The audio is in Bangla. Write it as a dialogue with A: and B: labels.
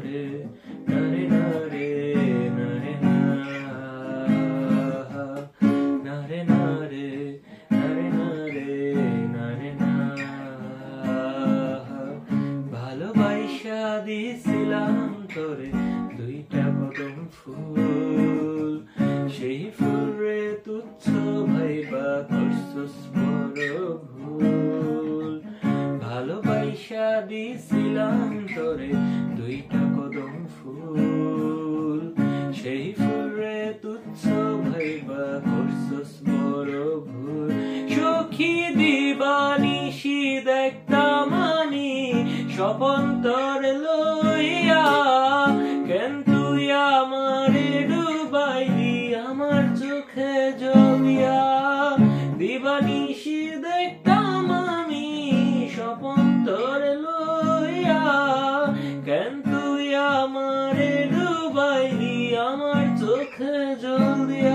A: রে নারে নারে নারে নারে নারে নারে নারে নারে না ভালোবাসা দিছিলাম তোরে দুইটা কদম ফুল সেই ফুল রে তুচ্ছ ভাইবা করছস বড় ভুল ভালোবাসা দিছিলাম তোরে দুইটা কদম ফুল সেই ফুল রে তুচ্ছ ভাইবা করছস বড় ভুল সখী দিবানিশি দেখতাম আমি স্বপন তোর লইয়া কেন তুই আমারে ডুবাইলি আমার চোখে জলিয়া দিবানিশি দেখতাম আমি স্বপন তোর লইয়া কেন তুই আমারে ডুবাইলি আমার চোখে জলিয়া